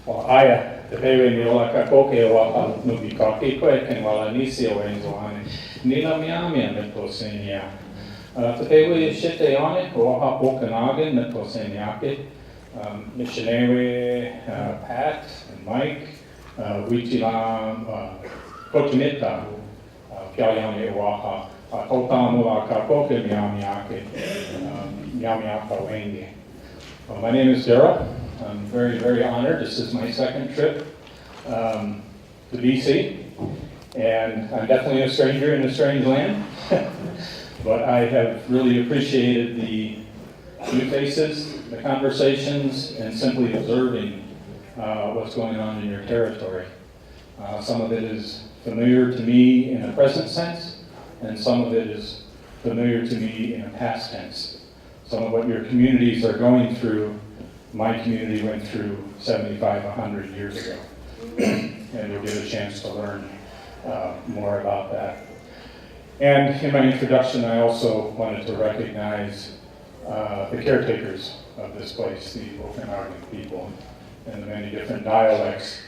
O aia, te pewe ni ola ka koke o waka nuki kaki koe ken wala nisi o enzo ane. Nila myaamia me to senia. Te pewe shite ane o aha Okanagan me to seniake. Missionary Pat and Mike, Wichilam, Kotimita, Pyayane Waha, Kotamu ka koke myaamiaataweeyankwi. My name is Daryl. I'm very, very honored. This is my second trip to BC, and I'm definitely a stranger in a strange land, but I have really appreciated the new faces, the conversations, and simply observing what's going on in your territory. Some of it is familiar to me in a present sense, and some of it is familiar to me in a past tense. Some of what your communities are going through, my community went through 75, 100 years ago. And you'll get a chance to learn more about that. And in my introduction, I also wanted to recognize the caretakers of this place, the Okanagan people, and the many different dialects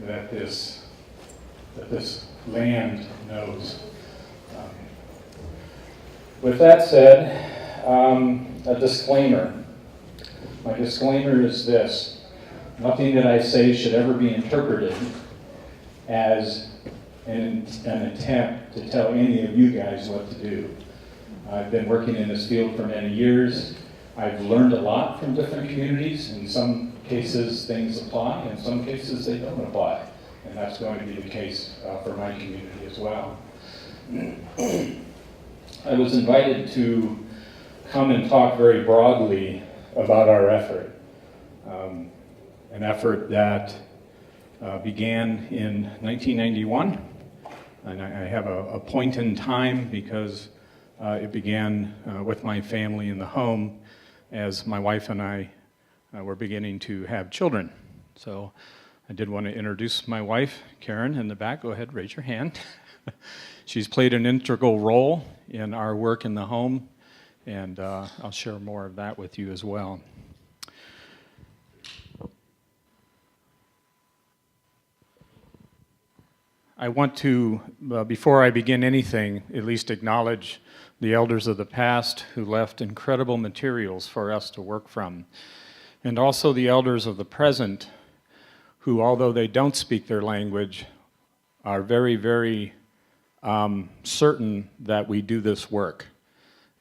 that this land knows. With that said, a disclaimer. My disclaimer is this: nothing that I say should ever be interpreted as an attempt to tell any of you guys what to do. I've been working in this field for many years. I've learned a lot from different communities. In some cases, things apply. In some cases, they don't apply. And that's going to be the case for my community as well. I was invited to come and talk very broadly about our effort. An effort that began in 1991. And I have a point in time because it began with my family in the home as my wife and I were beginning to have children. So I did want to introduce my wife, Karen, in the back. Go ahead, raise your hand. She's played an integral role in our work in the home, and I'll share more of that with you as well. I want to, before I begin anything, at least acknowledge the elders of the past who left incredible materials for us to work from, and also the elders of the present who, although they don't speak their language, are very, very certain that we do this work,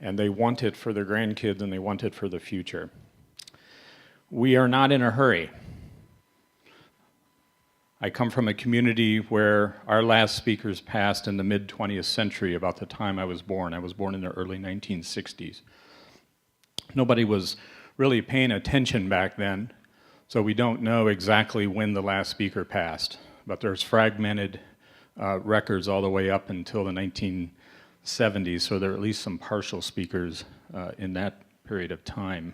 and they want it for their grandkids and they want it for the future. We are not in a hurry. I come from a community where our last speakers passed in the mid-20th century, about the time I was born. I was born in the early 1960s. Nobody was really paying attention back then, so we don't know exactly when the last speaker passed, but there's fragmented records all the way up until the 1970s, so there are at least some partial speakers in that period of time.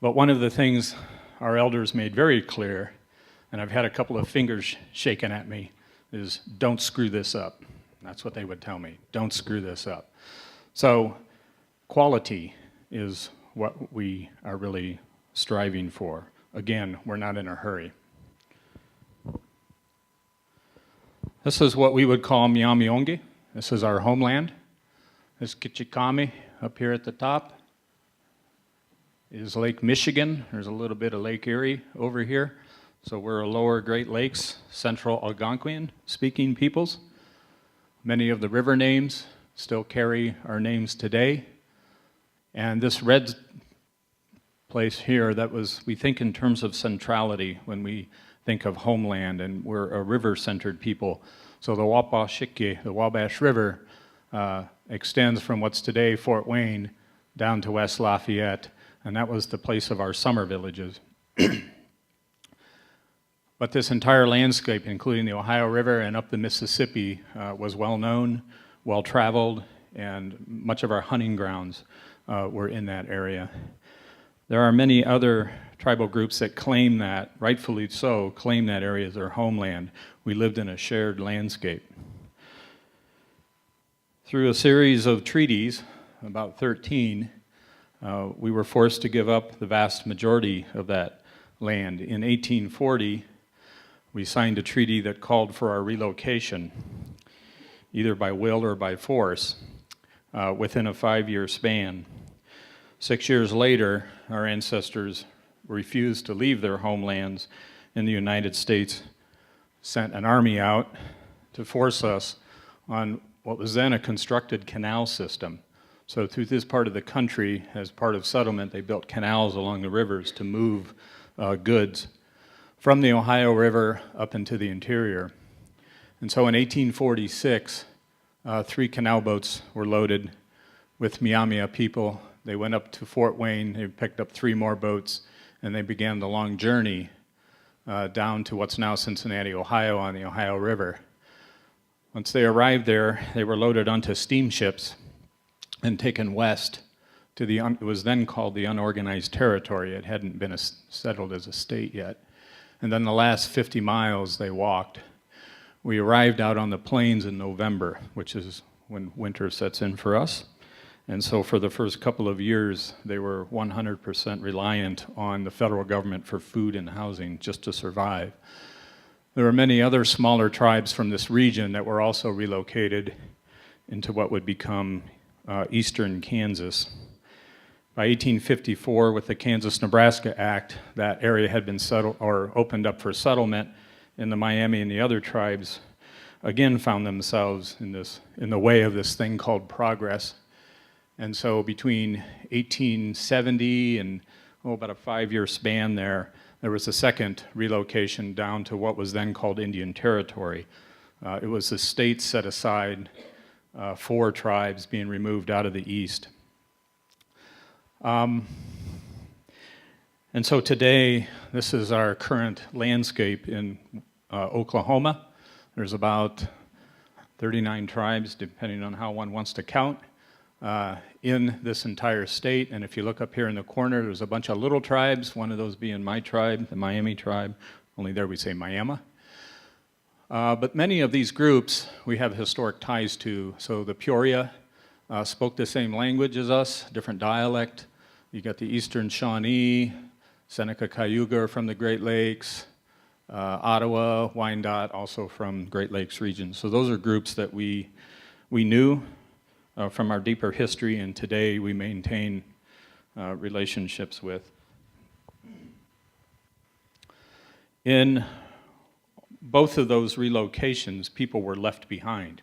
But one of the things our elders made very clear, and I've had a couple of fingers shaken at me, is don't screw this up. That's what they would tell me, don't screw this up. So quality is what we are really striving for. Again, we're not in a hurry. This is what we would call myaamiaataweeyankwi. This is our homeland. This Kichikami up here at the top is Lake Michigan. There's a little bit of Lake Erie over here. So we're a lower Great Lakes, Central Algonquian speaking peoples. Many of the river names still carry our names today. And this red place here, that was, we think in terms of centrality when we think of homeland, and we're a river-centered people. So the Wapashiki, the Wabash River, extends from what's today Fort Wayne down to West Lafayette, and that was the place of our summer villages. But this entire landscape, including the Ohio River and up the Mississippi, was well known, well traveled, and much of our hunting grounds were in that area. There are many other tribal groups that claim that, rightfully so, claim that area as their homeland. We lived in a shared landscape. Through a series of treaties, about 13, we were forced to give up the vast majority of that land. In 1840, we signed a treaty that called for our relocation, either by will or by force, within a 5-year span. 6 years later, our ancestors refused to leave their homelands in the United States, sent an army out to force us on what was then a constructed canal system. So through this part of the country, as part of settlement, they built canals along the rivers to move goods from the Ohio River up into the interior. And so in 1846, 3 canal boats were loaded with Myaamia people. They went up to Fort Wayne, they picked up 3 more boats, and they began the long journey down to what's now Cincinnati, Ohio, on the Ohio River. Once they arrived there, they were loaded onto steamships and taken west to it was then called the Unorganized Territory. It hadn't been settled as a state yet. And then the last 50 miles they walked. We arrived out on the plains in November, which is when winter sets in for us. And so for the first couple of years, they were 100% reliant on the federal government for food and housing just to survive. There were many other smaller tribes from this region that were also relocated into what would become eastern Kansas. By 1854, with the Kansas-Nebraska Act, that area had been settled or opened up for settlement, and the Myaamia and the other tribes again found themselves in the way of this thing called progress. And so between 1870 and about a 5-year span there was a second relocation down to what was then called Indian Territory. It was the state set aside for tribes being removed out of the east. And so today, this is our current landscape in Oklahoma. There's about 39 tribes, depending on how one wants to count, in this entire state. And if you look up here in the corner, there's a bunch of little tribes, one of those being my tribe, the Miami tribe. Only there we say Myaamia. But many of these groups we have historic ties to. So the Peoria spoke the same language as us, different dialect. You got the Eastern Shawnee, Seneca Cayuga from the Great Lakes, Ottawa, Wyandotte, also from Great Lakes region. So those are groups that we knew from our deeper history, and today we maintain relationships with. In both of those relocations, people were left behind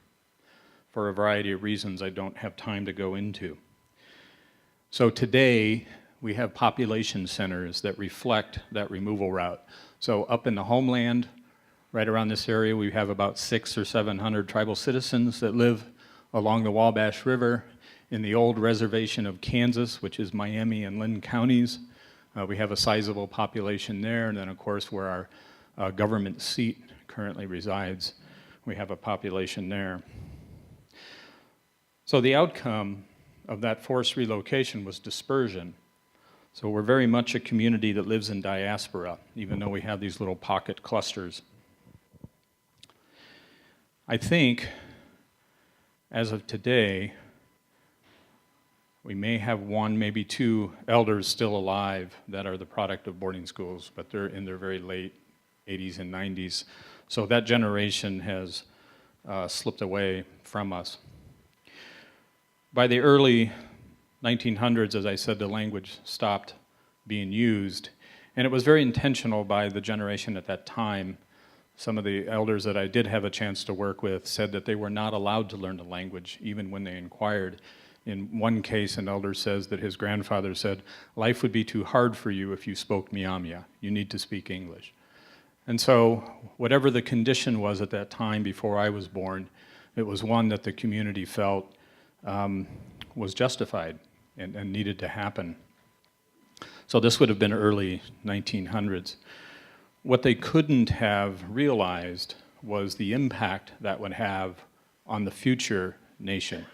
for a variety of reasons I don't have time to go into. So today, we have population centers that reflect that removal route. So up in the homeland, right around this area, we have about 600 or 700 tribal citizens that live along the Wabash River. In the old reservation of Kansas, which is Miami and Lynn counties, we have a sizable population there. And then, of course, where our government seat currently resides, we have a population there. So the outcome of that forced relocation was dispersion. So we're very much a community that lives in diaspora, even though we have these little pocket clusters. I think, as of today, we may have 1, maybe 2 elders still alive that are the product of boarding schools, but they're in their very late 80s and 90s. So that generation has slipped away from us. By the early 1900s, as I said, the language stopped being used, and it was very intentional by the generation at that time. Some of the elders that I did have a chance to work with said that they were not allowed to learn the language, even when they inquired. In one case, an elder says that his grandfather said, "Life would be too hard for you if you spoke Myaamia. You need to speak English." And so, whatever the condition was at that time before I was born, it was one that the community felt was justified and needed to happen. So this would have been early 1900s. What they couldn't have realized was the impact that would have on the future nation.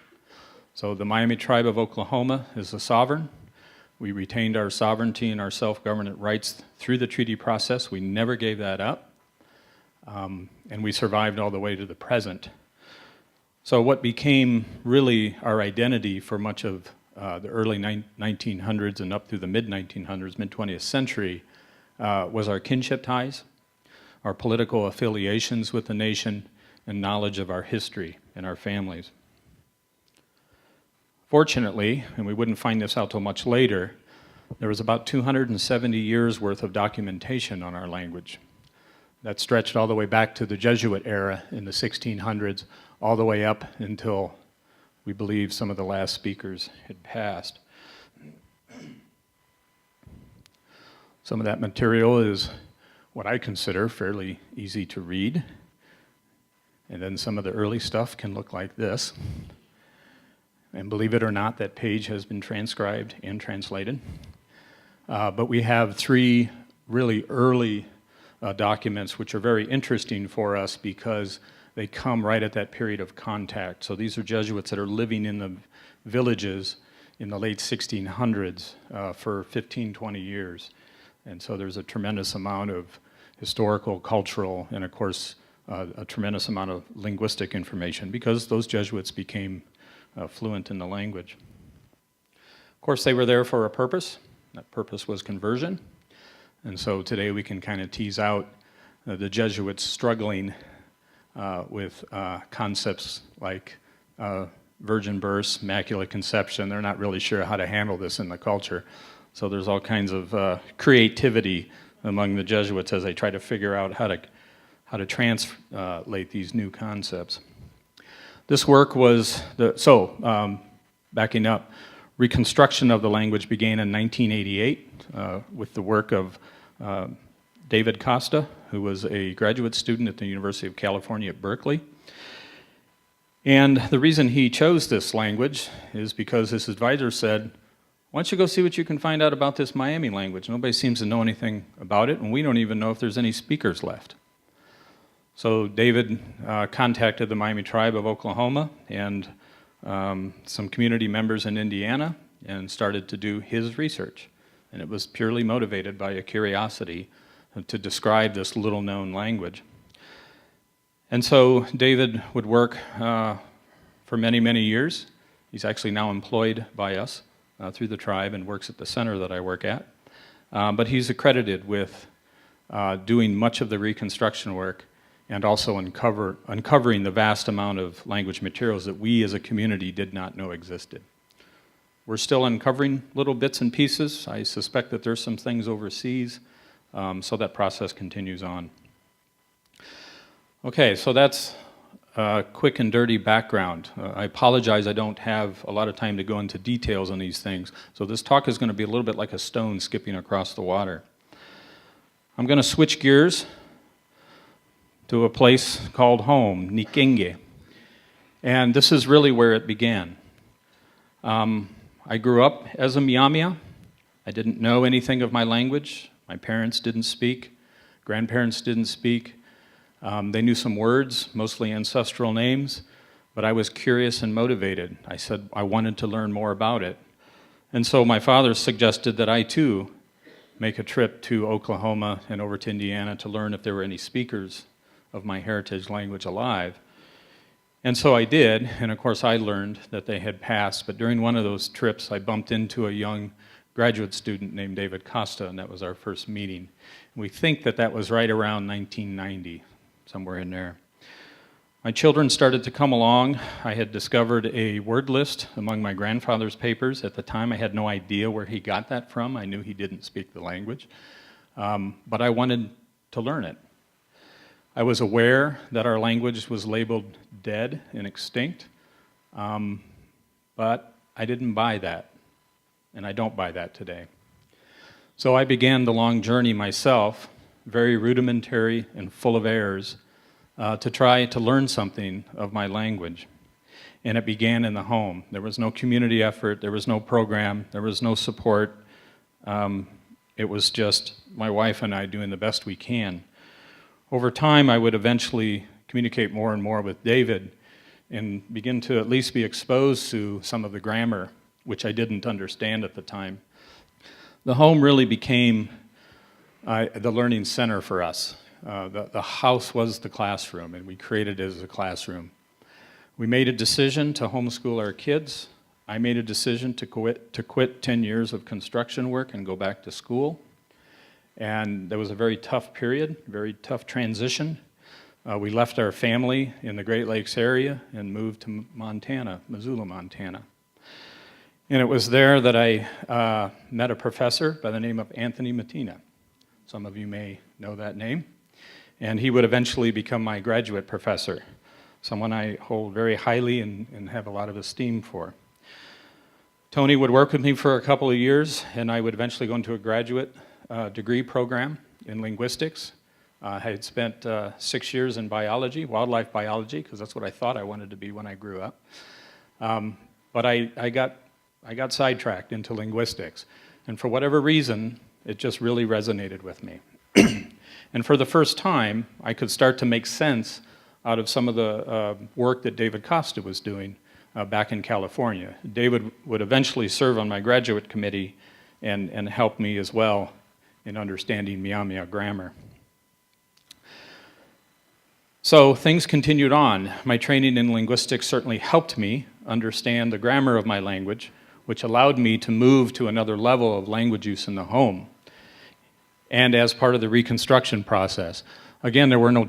So the Miami tribe of Oklahoma is a sovereign. We retained our sovereignty and our self-government rights through the treaty process. We never gave that up. And we survived all the way to the present. So what became really our identity for much of the early 1900s and up through the mid-1900s, mid-20th century, was our kinship ties, our political affiliations with the nation, and knowledge of our history and our families. Fortunately, and we wouldn't find this out till much later, there was about 270 years worth of documentation on our language. That stretched all the way back to the Jesuit era in the 1600s, all the way up until we believe some of the last speakers had passed. Some of that material is what I consider fairly easy to read. And then some of the early stuff can look like this. And believe it or not, that page has been transcribed and translated. But we have 3 really early documents which are very interesting for us because they come right at that period of contact. So these are Jesuits that are living in the villages in the late 1600s for 15, 20 years. And so there's a tremendous amount of historical, cultural, and of course, a tremendous amount of linguistic information because those Jesuits became fluent in the language. Of course, they were there for a purpose. That purpose was conversion. And so today we can kind of tease out the Jesuits struggling with concepts like virgin births, immaculate conception. They're not really sure how to handle this in the culture. So there's all kinds of creativity among the Jesuits as they try to figure out how to translate these new concepts. This work was, backing up, reconstruction of the language began in 1988 with the work of David Costa, who was a graduate student at the University of California at Berkeley. And the reason he chose this language is because his advisor said, why don't you go see what you can find out about this Miami language? Nobody seems to know anything about it, and we don't even know if there's any speakers left. So David contacted the Miami tribe of Oklahoma and some community members in Indiana and started to do his research. And it was purely motivated by a curiosity to describe this little-known language. And so David would work for many, many years. He's actually now employed by us through the tribe and works at the center that I work at. But he's accredited with doing much of the reconstruction work and also uncovering the vast amount of language materials that we as a community did not know existed. We're still uncovering little bits and pieces. I suspect that there's some things overseas, so that process continues on. Okay, so that's a quick and dirty background. I apologize I don't have a lot of time to go into details on these things, so this talk is going to be a little bit like a stone skipping across the water. I'm going to switch gears to a place called home, Nikenge. And this is really where it began. I grew up as a Myaamia. I didn't know anything of my language. My parents didn't speak. Grandparents didn't speak. They knew some words, mostly ancestral names, but I was curious and motivated. I said I wanted to learn more about it. And so my father suggested that I too make a trip to Oklahoma and over to Indiana to learn if there were any speakers of my heritage language alive. And so I did, and of course I learned that they had passed, but during one of those trips I bumped into a young graduate student named David Costa, and that was our first meeting. And we think that that was right around 1990, somewhere in there. My children started to come along. I had discovered a word list among my grandfather's papers. At the time I had no idea where he got that from. I knew he didn't speak the language, but I wanted to learn it. I was aware that our language was labeled dead and extinct, but I didn't buy that, and I don't buy that today. So I began the long journey myself, very rudimentary and full of errors, to try to learn something of my language. And it began in the home. There was no community effort, there was no program, there was no support. It was just my wife and I doing the best we can. Over time, I would eventually communicate more and more with David and begin to at least be exposed to some of the grammar, which I didn't understand at the time. The home really became the learning center for us. The house was the classroom, and we created it as a classroom. We made a decision to homeschool our kids. I made a decision to quit 10 years of construction work and go back to school. And there was a very tough period, very tough transition. We left our family in the Great Lakes area and moved to Montana, Missoula, Montana. And it was there that I met a professor by the name of Anthony Mattina. Some of you may know that name. And he would eventually become my graduate professor, someone I hold very highly and have a lot of esteem for. Tony would work with me for a couple of years, and I would eventually go into a graduate degree program in linguistics. I had spent 6 years in biology, wildlife biology, because that's what I thought I wanted to be when I grew up. But I got sidetracked into linguistics, and for whatever reason, it just really resonated with me. And for the first time, I could start to make sense out of some of the work that David Costa was doing back in California. David would eventually serve on my graduate committee and help me as well in understanding Myaamia grammar. So things continued on. My training in linguistics certainly helped me understand the grammar of my language, which allowed me to move to another level of language use in the home. And as part of the reconstruction process. Again, there were no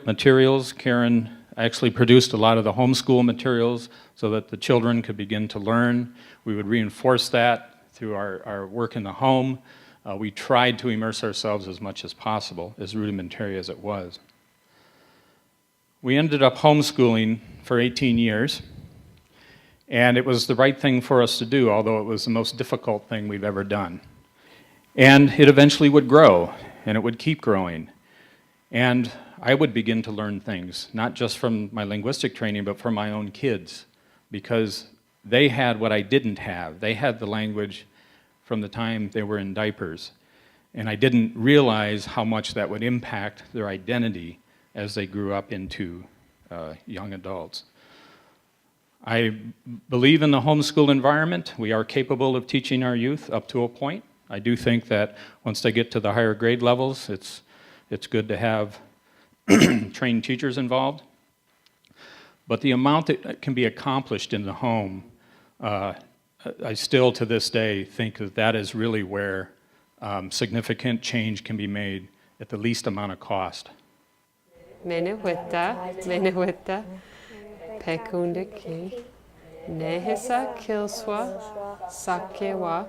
materials. Karen actually produced a lot of the homeschool materials so that the children could begin to learn. We would reinforce that through our work in the home. We tried to immerse ourselves as much as possible, as rudimentary as it was. We ended up homeschooling for 18 years, and it was the right thing for us to do, although it was the most difficult thing we've ever done. And it eventually would grow, and it would keep growing. And I would begin to learn things, not just from my linguistic training, but from my own kids, because they had what I didn't have. They had the language from the time they were in diapers. And I didn't realize how much that would impact their identity as they grew up into young adults. I believe in the homeschool environment. We are capable of teaching our youth up to a point. I do think that once they get to the higher grade levels, it's good to have trained teachers involved. But the amount that can be accomplished in the home, I still to this day think that that is really where significant change can be made at the least amount of cost. Menewita, Pekundiki, Nehisa Kilswa, Sakewa,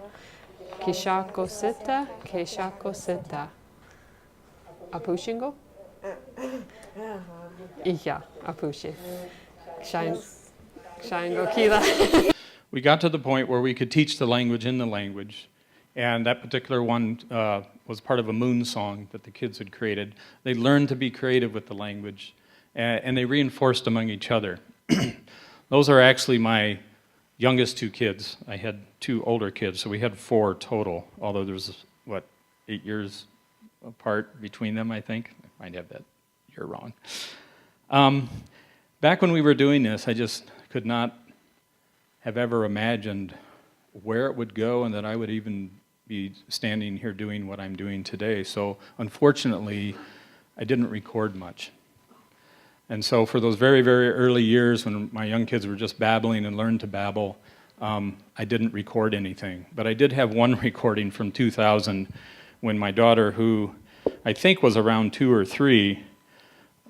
Kishakosita, Keshakosita. Apushingo? Iya, Apushi. Shango Kila. We got to the point where we could teach the language in the language, and that particular one was part of a moon song that the kids had created. They learned to be creative with the language, and they reinforced among each other. Those are actually my youngest two kids. I had two older kids, so we had 4 total, although there was, 8 years apart between them, I think. I might have that year wrong. Back when we were doing this, I just could not have ever imagined where it would go and that I would even be standing here doing what I'm doing today. So unfortunately, I didn't record much. And so for those very, very early years when my young kids were just babbling and learned to babble, I didn't record anything. But I did have one recording from 2000 when my daughter, who I think was around 2 or 3,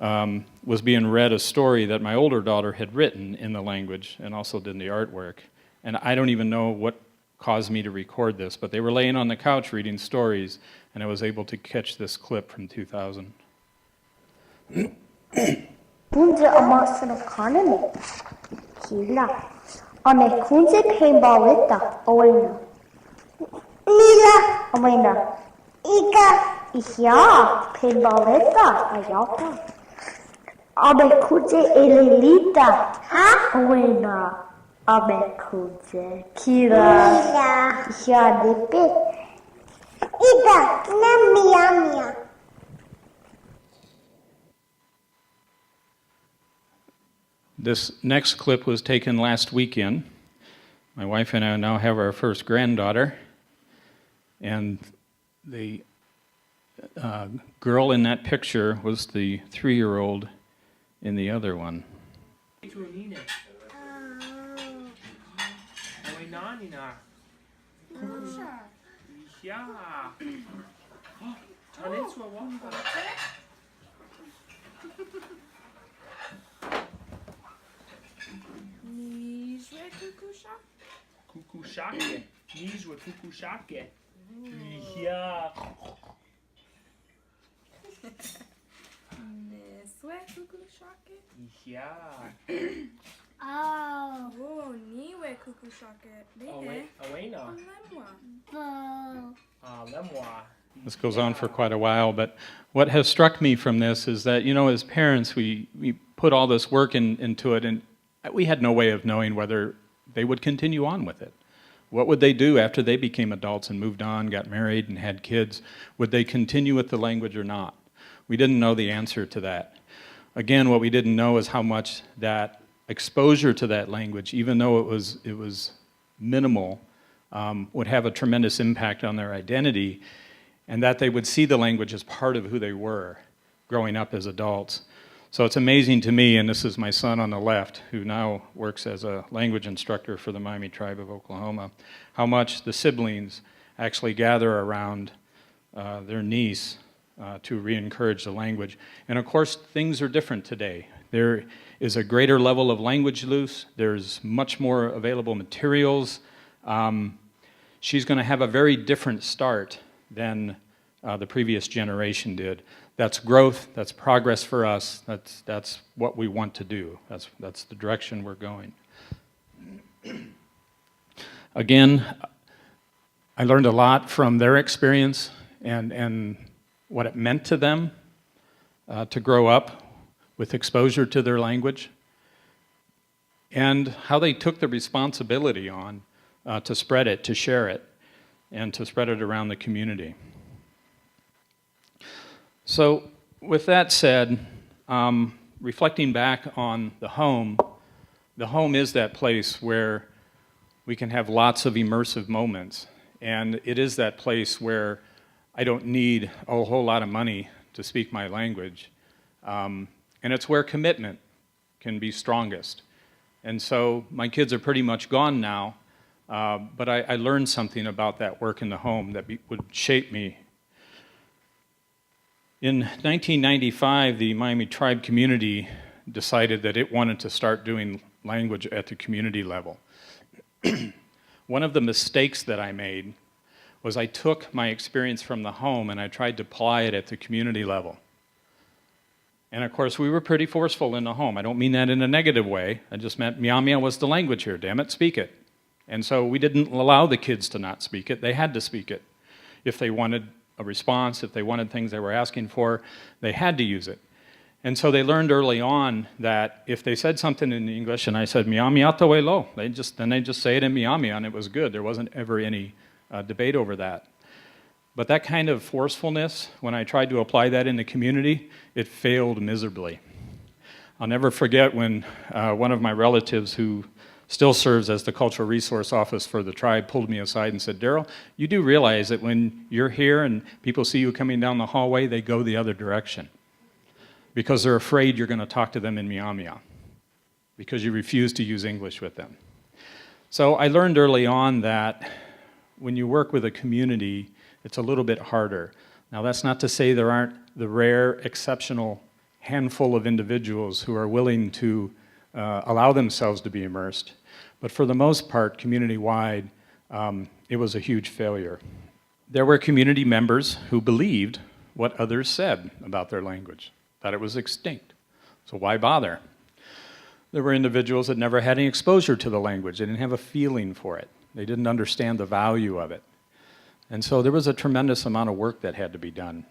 was being read a story that my older daughter had written in the language and also did the artwork. And I don't even know what caused me to record this, but they were laying on the couch reading stories, and I was able to catch this clip from 2000. Kunze amasan of Kanani. Kila. Ame kunze paintballita. Owena. Mila. Owena. Ika. Isya. Paintballita. Ayaka. Ame kunze elelita. Ha? Owena. Ame kunze. Kila. Kila. Isya depe. Ika. Na myaamia. This next clip was taken last weekend. My wife and I now have our first granddaughter, and the girl in that picture was the 3-year-old in the other one. Taneswa wapa. Nijwe kukusha. Kukushake. Nijwa kukushake. Yeah. Neswe kukushake. Yeah. Oh. Oh, niwe kukushake. Awena. Bo. Lemwa. This goes on for quite a while, but what has struck me from this is that, you know, as parents, we put all this work into it, and we had no way of knowing whether they would continue on with it. What would they do after they became adults and moved on, got married, and had kids? Would they continue with the language or not? We didn't know the answer to that. Again, what we didn't know is how much that exposure to that language, even though it was minimal, would have a tremendous impact on their identity, and that they would see the language as part of who they were growing up as adults. So it's amazing to me, and this is my son on the left, who now works as a language instructor for the Myaami tribe of Oklahoma, how much the siblings actually gather around their niece to re-encourage the language. And of course, things are different today. There is a greater level of language use. There's much more available materials. She's going to have a very different start than the previous generation did. That's growth, that's progress for us, that's what we want to do. That's the direction we're going. Again, I learned a lot from their experience and what it meant to them to grow up with exposure to their language, and how they took the responsibility on to spread it, to share it, and to spread it around the community. So with that said, reflecting back on the home is that place where we can have lots of immersive moments, and it is that place where I don't need a whole lot of money to speak my language, and it's where commitment can be strongest. And so my kids are pretty much gone now, but I learned something about that work in the home that would shape me. In 1995, the Myaami tribe community decided that it wanted to start doing language at the community level. One of the mistakes that I made was I took my experience from the home and I tried to apply it at the community level. And of course, we were pretty forceful in the home. I don't mean that in a negative way. I just meant Myaamia was the language here, damn it, speak it. And so we didn't allow the kids to not speak it. They had to speak it. If they wanted a response, if they wanted things they were asking for, they had to use it. And so they learned early on that if they said something in English and I said myaamiaataweeyankwi, then they just say it in Myaamia and it was good. There wasn't ever any debate over that. But that kind of forcefulness, when I tried to apply that in the community, it failed miserably. I'll never forget when one of my relatives who still serves as the cultural resource office for the tribe pulled me aside and said, Daryl, you do realize that when you're here and people see you coming down the hallway, they go the other direction because they're afraid you're going to talk to them in Myaamia because you refuse to use English with them. So I learned early on that when you work with a community, it's a little bit harder. Now that's not to say there aren't the rare, exceptional handful of individuals who are willing to allow themselves to be immersed. But for the most part, community-wide, it was a huge failure. There were community members who believed what others said about their language, that it was extinct. So why bother? There were individuals that never had any exposure to the language. They didn't have a feeling for it. They didn't understand the value of it. And so there was a tremendous amount of work that had to be done.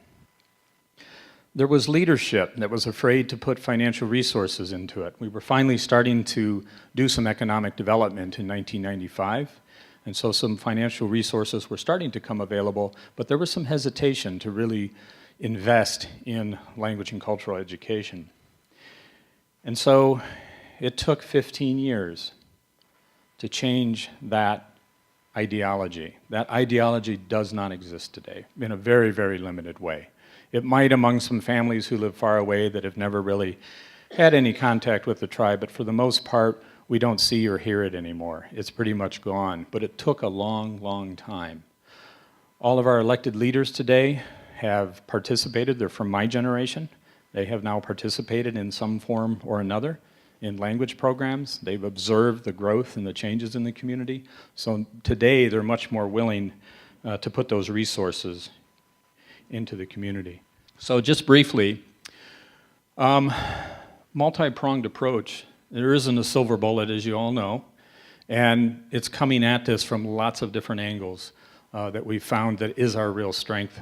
There was leadership that was afraid to put financial resources into it. We were finally starting to do some economic development in 1995, and so some financial resources were starting to come available, but there was some hesitation to really invest in language and cultural education. And so it took 15 years to change that ideology. That ideology does not exist today in a very, very limited way. It might among some families who live far away that have never really had any contact with the tribe, but for the most part, we don't see or hear it anymore. It's pretty much gone, but it took a long, long time. All of our elected leaders today have participated. They're from my generation. They have now participated in some form or another in language programs. They've observed the growth and the changes in the community. So today, they're much more willing to put those resources into the community. So just briefly, multi-pronged approach. There isn't a silver bullet, as you all know, and it's coming at this from lots of different angles that we've found that is our real strength.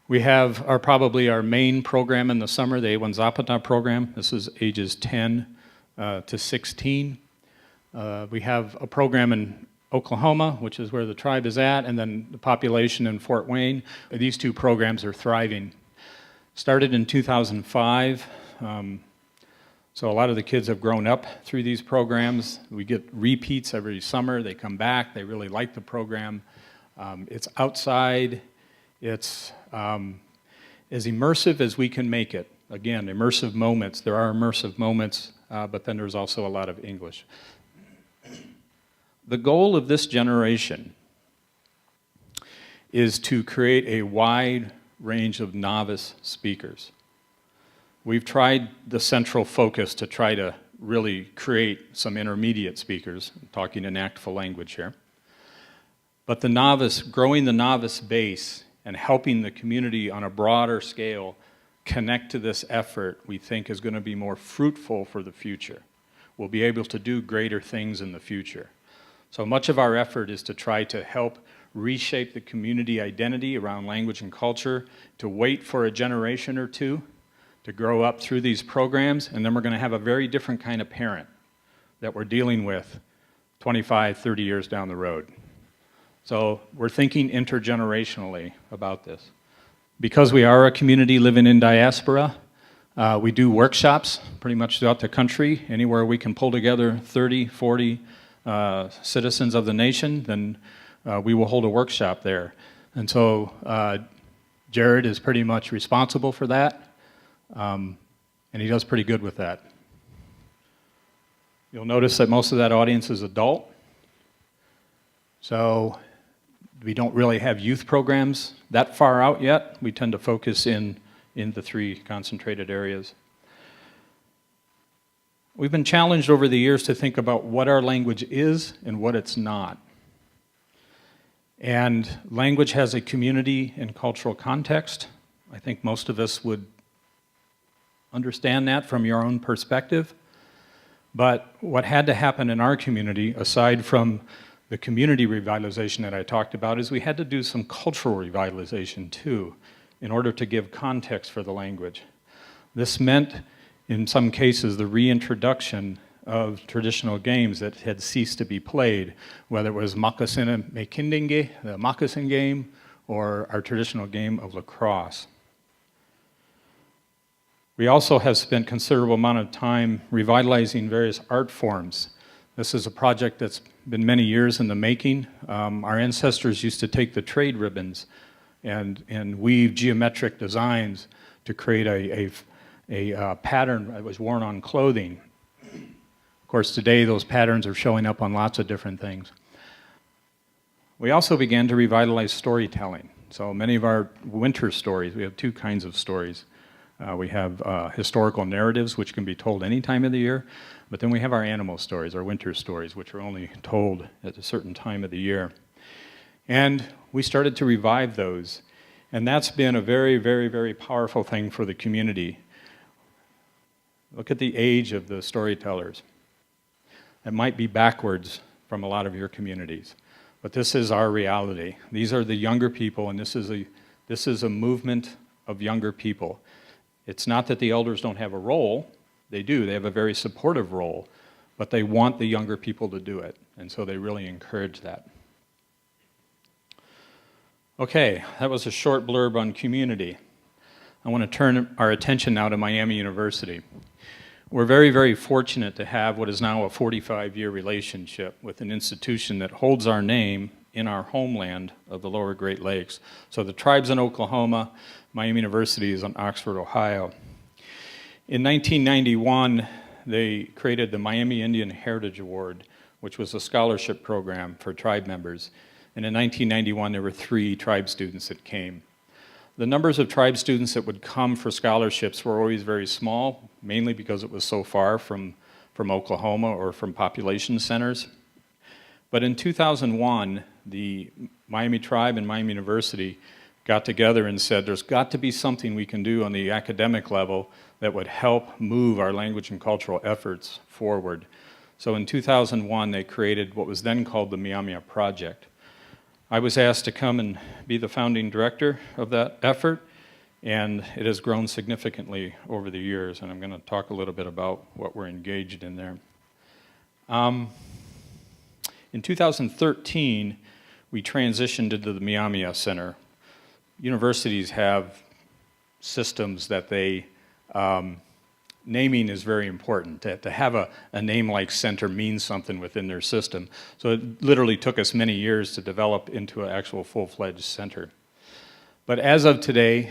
We have probably our main program in the summer, the A1 Zapata program. This is ages 10 to 16. We have a program in Oklahoma, which is where the tribe is at, and then the population in Fort Wayne. These two programs are thriving. Started in 2005, so a lot of the kids have grown up through these programs. We get repeats every summer. They come back. They really like the program. It's outside. It's as immersive as we can make it. Again, immersive moments. There are immersive moments, but then there's also a lot of English. The goal of this generation is to create a wide range of novice speakers. We've tried the central focus to try to really create some intermediate speakers, I'm talking in actful language here. But the novice, growing the novice base and helping the community on a broader scale connect to this effort, we think is going to be more fruitful for the future. We'll be able to do greater things in the future. So much of our effort is to try to help reshape the community identity around language and culture, to wait for a generation or two to grow up through these programs, and then we're going to have a very different kind of parent that we're dealing with 25, 30 years down the road. So we're thinking intergenerationally about this. Because we are a community living in diaspora, we do workshops pretty much throughout the country. Anywhere we can pull together 30, 40 citizens of the nation, then we will hold a workshop there. And so Jared is pretty much responsible for that, and he does pretty good with that. You'll notice that most of that audience is adult. So we don't really have youth programs that far out yet. We tend to focus in the three concentrated areas. We've been challenged over the years to think about what our language is and what it's not. And language has a community and cultural context. I think most of us would understand that from your own perspective. But what had to happen in our community, aside from the community revitalization that I talked about, is we had to do some cultural revitalization too, in order to give context for the language. This meant, in some cases, the reintroduction of traditional games that had ceased to be played, whether it was Makasina Mekindinge, the moccasin game, or our traditional game of lacrosse. We also have spent considerable amount of time revitalizing various art forms. This is a project that's been many years in the making. Our ancestors used to take the trade ribbons and weave geometric designs to create a pattern that was worn on clothing. Of course, today those patterns are showing up on lots of different things. We also began to revitalize storytelling. So many of our winter stories, we have two kinds of stories. We have historical narratives, which can be told any time of the year, but then we have our animal stories, our winter stories, which are only told at a certain time of the year. And we started to revive those, and that's been a very, very, very powerful thing for the community. Look at the age of the storytellers. It might be backwards from a lot of your communities, but this is our reality. These are the younger people, and this is a movement of younger people. It's not that the elders don't have a role. They do. They have a very supportive role, but they want the younger people to do it, and so they really encourage that. Okay, that was a short blurb on community. I want to turn our attention now to Miami University. We're very, very fortunate to have what is now a 45-year relationship with an institution that holds our name in our homeland of the lower Great Lakes. So the tribe's in Oklahoma, Miami University is in Oxford, Ohio. In 1991, they created the Miami Indian Heritage Award, which was a scholarship program for tribe members. And in 1991, there were 3 tribe students that came. The numbers of tribe students that would come for scholarships were always very small, mainly because it was so far from Oklahoma or from population centers. But in 2001, the Miami Tribe and Miami University got together and said there's got to be something we can do on the academic level that would help move our language and cultural efforts forward. So in 2001, they created what was then called the Myaamia Project. I was asked to come and be the founding director of that effort, and it has grown significantly over the years, and I'm going to talk a little bit about what we're engaged in there. In 2013, we transitioned into the Myaamia Center. Universities have systems that they, naming is very important. To have a name like center means something within their system. So it literally took us many years to develop into an actual full-fledged center. But as of today,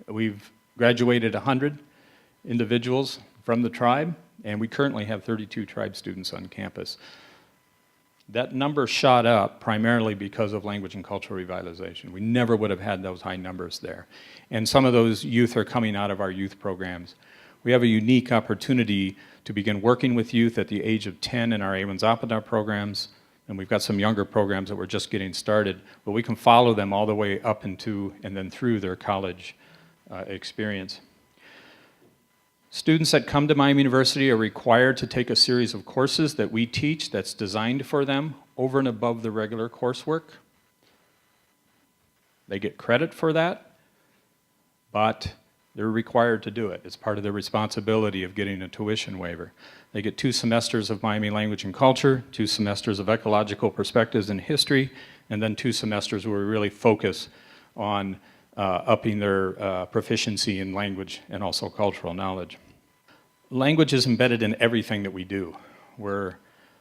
we've graduated 100 individuals from the tribe, and we currently have 32 tribe students on campus. That number shot up primarily because of language and cultural revitalization. We never would have had those high numbers there. And some of those youth are coming out of our youth programs. We have a unique opportunity to begin working with youth at the age of 10 in our Awanzapata programs, and we've got some younger programs that we're just getting started, but we can follow them all the way up into and then through their college experience. Students that come to Miami University are required to take a series of courses that we teach that's designed for them over and above the regular coursework. They get credit for that, but they're required to do it. It's part of their responsibility of getting a tuition waiver. They get 2 semesters of Miami language and culture, 2 semesters of ecological perspectives and history, and then 2 semesters where we really focus on upping their proficiency in language and also cultural knowledge. Language is embedded in everything that we do. We're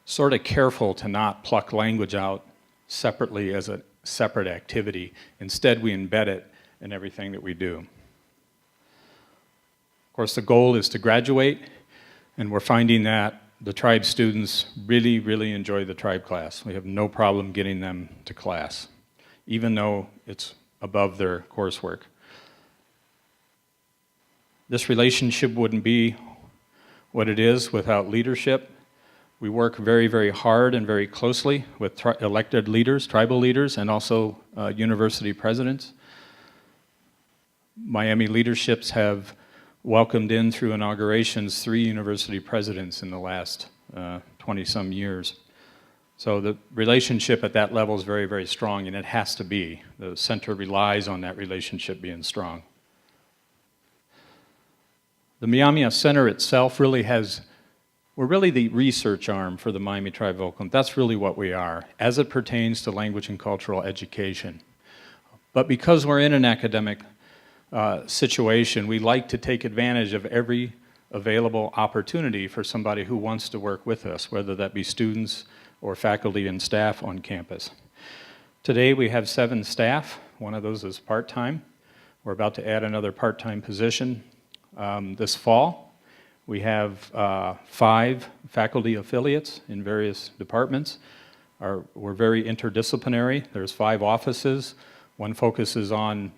sort of careful to not pluck language out separately as a separate activity. Instead, we embed it in everything that we do. Of course, the goal is to graduate, and we're finding that the tribe students really, really enjoy the tribe class. We have no problem getting them to class, even though it's above their coursework. This relationship wouldn't be what it is without leadership. We work very, very hard and very closely with elected leaders, tribal leaders, and also university presidents. Miami leaderships have welcomed in through inaugurations 3 university presidents in the last 20-some years. So the relationship at that level is very, very strong, and it has to be. The center relies on that relationship being strong. The Myaamia Center itself really we're really the research arm for the Miami Tribe of Oakland. That's really what we are, as it pertains to language and cultural education. But because we're in an academic situation, we like to take advantage of every available opportunity for somebody who wants to work with us, whether that be students or faculty and staff on campus. Today we have 7 staff. One of those is part-time. We're about to add another part-time position this fall. We have 5 faculty affiliates in various departments. We're very interdisciplinary. There's 5 offices. One focuses on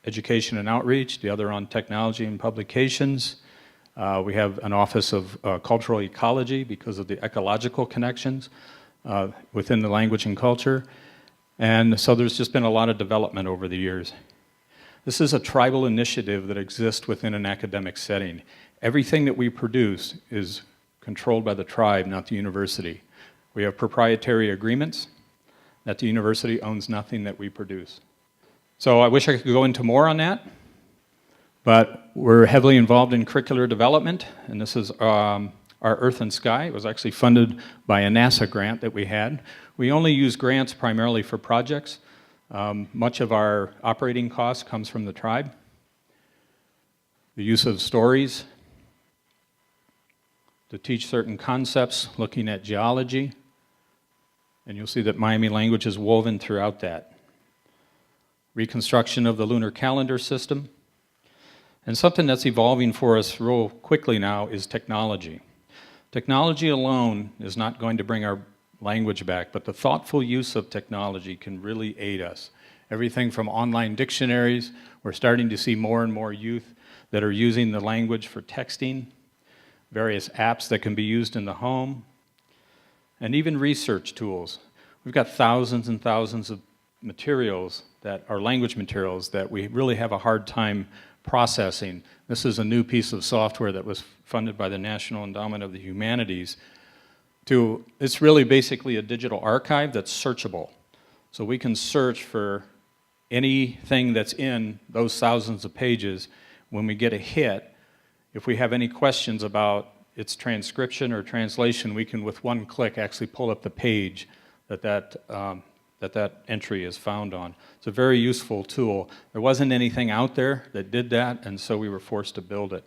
education and outreach, the other on technology and publications. We have an office of cultural ecology because of the ecological connections within the language and culture. And so there's just been a lot of development over the years. This is a tribal initiative that exists within an academic setting. Everything that we produce is controlled by the tribe, not the university. We have proprietary agreements that the university owns nothing that we produce. So I wish I could go into more on that, but we're heavily involved in curricular development, and this is our Earth and Sky. It was actually funded by a NASA grant that we had. We only use grants primarily for projects. Much of our operating costs comes from the tribe. The use of stories to teach certain concepts, looking at geology, and you'll see that Miami language is woven throughout that. Reconstruction of the lunar calendar system. And something that's evolving for us real quickly now is technology. Technology alone is not going to bring our language back, but the thoughtful use of technology can really aid us. Everything from online dictionaries, we're starting to see more and more youth that are using the language for texting, various apps that can be used in the home, and even research tools. We've got thousands and thousands of materials that are language materials that we really have a hard time processing. This is a new piece of software that was funded by the National Endowment of the Humanities. It's really basically a digital archive that's searchable. So we can search for anything that's in those thousands of pages. When we get a hit, if we have any questions about its transcription or translation, we can, with one click, actually pull up the page that entry is found on. It's a very useful tool. There wasn't anything out there that did that, and so we were forced to build it.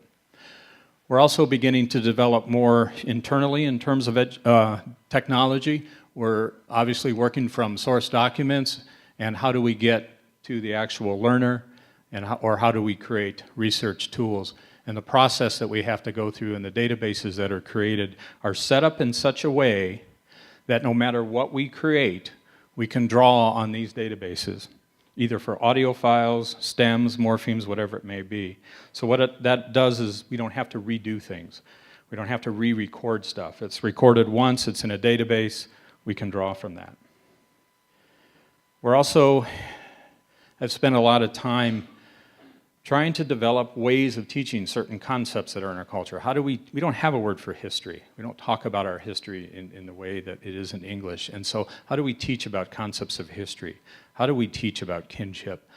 We're also beginning to develop more internally in terms of technology. We're obviously working from source documents, and how do we get to the actual learner, and how do we create research tools. And the process that we have to go through and the databases that are created are set up in such a way that no matter what we create, we can draw on these databases, either for audio files, stems, morphemes, whatever it may be. So what that does is we don't have to redo things. We don't have to re-record stuff. It's recorded once, it's in a database, we can draw from that. We're also, have spent a lot of time trying to develop ways of teaching certain concepts that are in our culture. How do we don't have a word for history. We don't talk about our history in the way that it is in English. And so how do we teach about concepts of history? How do we teach about kinship?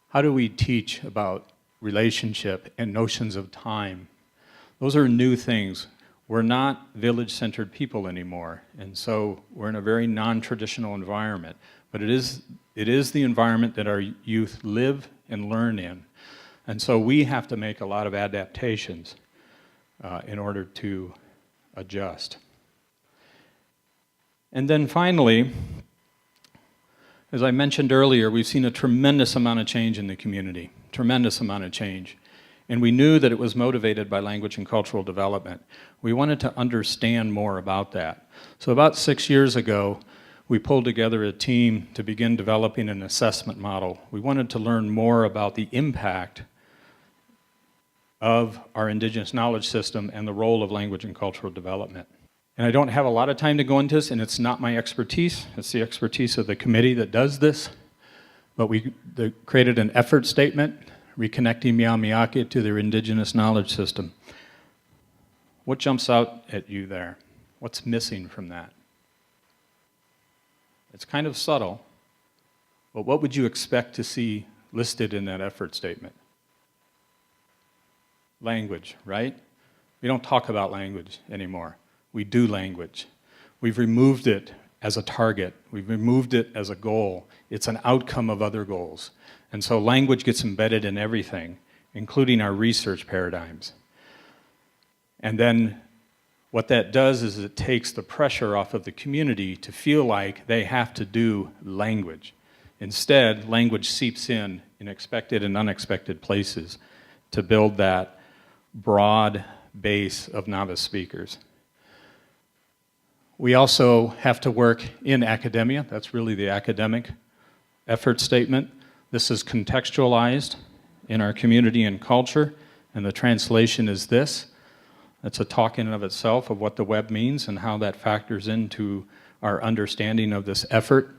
How do we teach about relationship and notions of time? Those are new things. We're not village-centered people anymore. And so we're in a very non-traditional environment. But it is the environment that our youth live and learn in. And so we have to make a lot of adaptations in order to adjust. And then finally, as I mentioned earlier, we've seen a tremendous amount of change in the community, tremendous amount of change. And we knew that it was motivated by language and cultural development. We wanted to understand more about that. So about 6 years ago, we pulled together a team to begin developing an assessment model. We wanted to learn more about the impact of our Indigenous knowledge system and the role of language and cultural development. And I don't have a lot of time to go into this, and it's not my expertise. It's the expertise of the committee that does this. But we created an effort statement, reconnecting Myaamiaatweeyankwi to their Indigenous knowledge system. What jumps out at you there? What's missing from that? It's kind of subtle, but what would you expect to see listed in that effort statement? Language, right? We don't talk about language anymore. We do language. We've removed it as a target. We've removed it as a goal. It's an outcome of other goals. And so language gets embedded in everything, including our research paradigms. And then what that does is it takes the pressure off of the community to feel like they have to do language. Instead, language seeps in expected and unexpected places to build that broad base of novice speakers. We also have to work in academia. That's really the academic effort statement. This is contextualized in our community and culture, and the translation is this. That's a talk in and of itself of what the web means and how that factors into our understanding of this effort.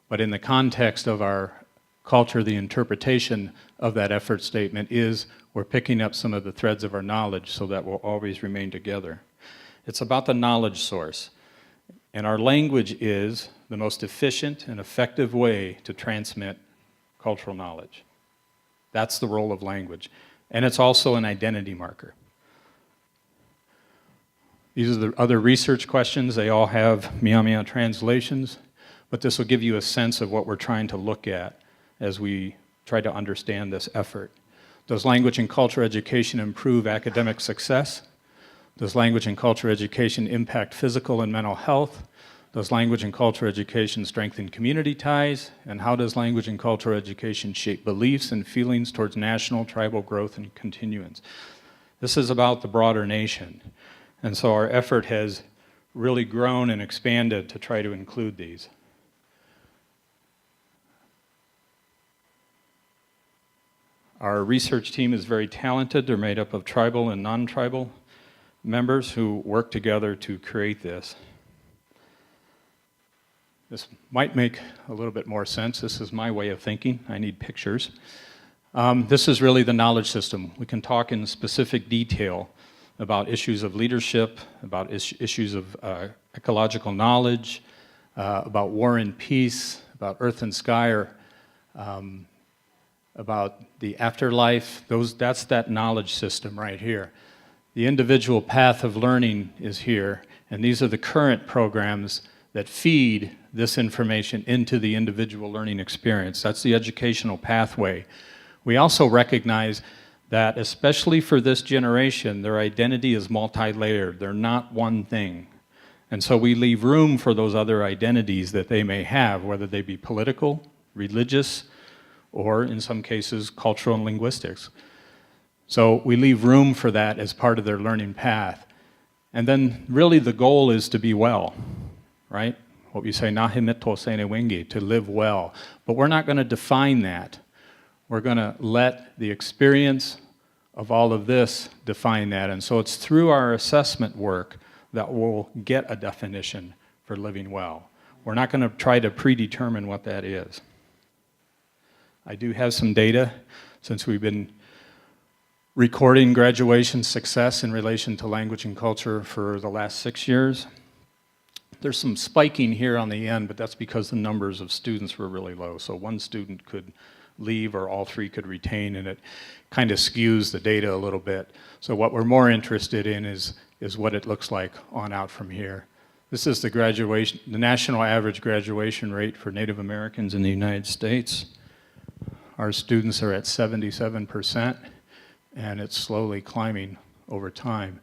But in the context of our culture, the interpretation of that effort statement is we're picking up some of the threads of our knowledge so that we'll always remain together. It's about the knowledge source. And our language is the most efficient and effective way to transmit cultural knowledge. That's the role of language. And it's also an identity marker. These are the other research questions. They all have Myaamia translations, but this will give you a sense of what we're trying to look at as we try to understand this effort. Does language and culture education improve academic success? Does language and culture education impact physical and mental health? Does language and culture education strengthen community ties? And how does language and culture education shape beliefs and feelings towards national, tribal growth and continuance? This is about the broader nation. And so our effort has really grown and expanded to try to include these. Our research team is very talented. They're made up of tribal and non-tribal members who work together to create this. This might make a little bit more sense. This is my way of thinking. I need pictures. This is really the knowledge system. We can talk in specific detail about issues of leadership, about issues of ecological knowledge, about war and peace, about earth and sky, or about the afterlife. That's that knowledge system right here. The individual path of learning is here, and these are the current programs that feed this information into the individual learning experience. That's the educational pathway. We also recognize that, especially for this generation, their identity is multi-layered. They're not one thing. And so we leave room for those other identities that they may have, whether they be political, religious, or in some cases, cultural and linguistics. So we leave room for that as part of their learning path. And then really the goal is to be well, right? What we say, myaamiaataweeyankwi, to live well. But we're not going to define that. We're going to let the experience of all of this define that. And so it's through our assessment work that we'll get a definition for living well. We're not going to try to predetermine what that is. I do have some data, since we've been recording graduation success in relation to language and culture for the last 6 years. There's some spiking here on the end, but that's because the numbers of students were really low. So one student could leave or all three could retain, and it kind of skews the data a little bit. So what we're more interested in is what it looks like on out from here. This is the national average graduation rate for Native Americans in the United States. Our students are at 77%, and it's slowly climbing over time.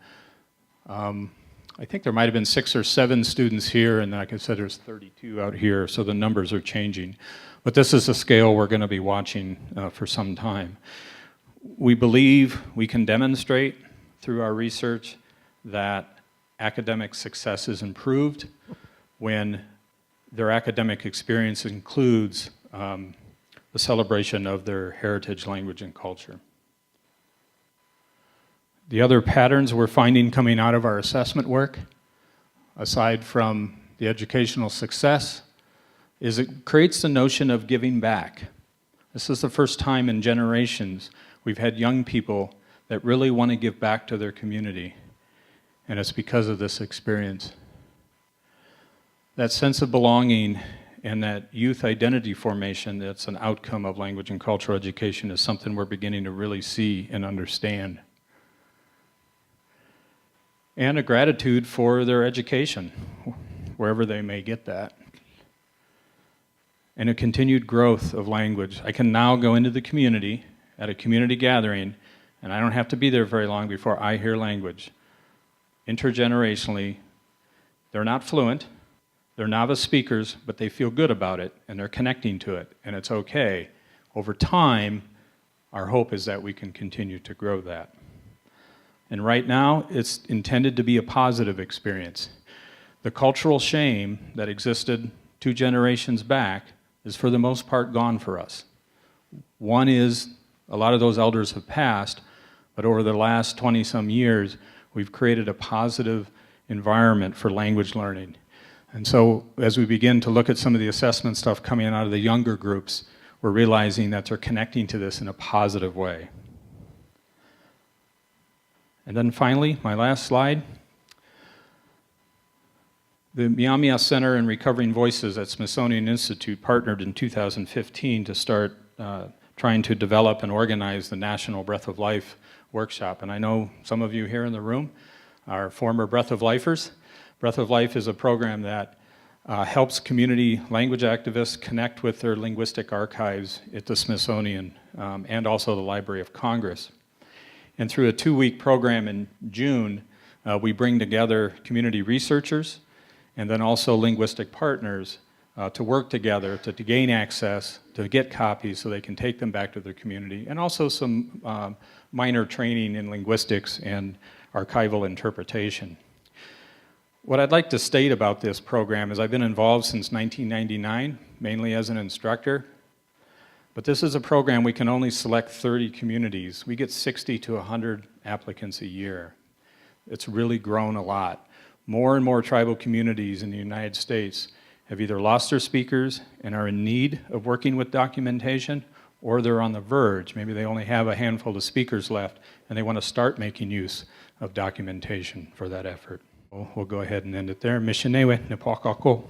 I think there might have been 6 or 7 students here, and like I said, there's 32 out here, so the numbers are changing. But this is a scale we're going to be watching for some time. We believe we can demonstrate through our research that academic success is improved when their academic experience includes the celebration of their heritage, language, and culture. The other patterns we're finding coming out of our assessment work, aside from the educational success, is it creates the notion of giving back. This is the first time in generations we've had young people that really want to give back to their community, and it's because of this experience. That sense of belonging and that youth identity formation that's an outcome of language and cultural education is something we're beginning to really see and understand. And a gratitude for their education, wherever they may get that. And a continued growth of language. I can now go into the community at a community gathering, and I don't have to be there very long before I hear language. Intergenerationally, they're not fluent, they're novice speakers, but they feel good about it, and they're connecting to it, and it's okay. Over time, our hope is that we can continue to grow that. And right now, it's intended to be a positive experience. The cultural shame that existed 2 generations back is for the most part gone for us. One is, a lot of those elders have passed, but over the last 20-some years, we've created a positive environment for language learning. And so as we begin to look at some of the assessment stuff coming out of the younger groups, we're realizing that they're connecting to this in a positive way. And then finally, my last slide. The Myaamia Center and Recovering Voices at Smithsonian Institute partnered in 2015 to start trying to develop and organize the National Breath of Life workshop. And I know some of you here in the room are former Breath of Lifers. Breath of Life is a program that helps community language activists connect with their linguistic archives at the Smithsonian and also the Library of Congress. And through a 2-week program in June, we bring together community researchers and then also linguistic partners to work together to gain access, to get copies so they can take them back to their community, and also some minor training in linguistics and archival interpretation. What I'd like to state about this program is I've been involved since 1999, mainly as an instructor. But this is a program we can only select 30 communities. We get 60 to 100 applicants a year. It's really grown a lot. More and more tribal communities in the United States have either lost their speakers and are in need of working with documentation, or they're on the verge. Maybe they only have a handful of speakers left and they want to start making use of documentation for that effort. We'll go ahead and end it there. Mishinewe, Nepakako.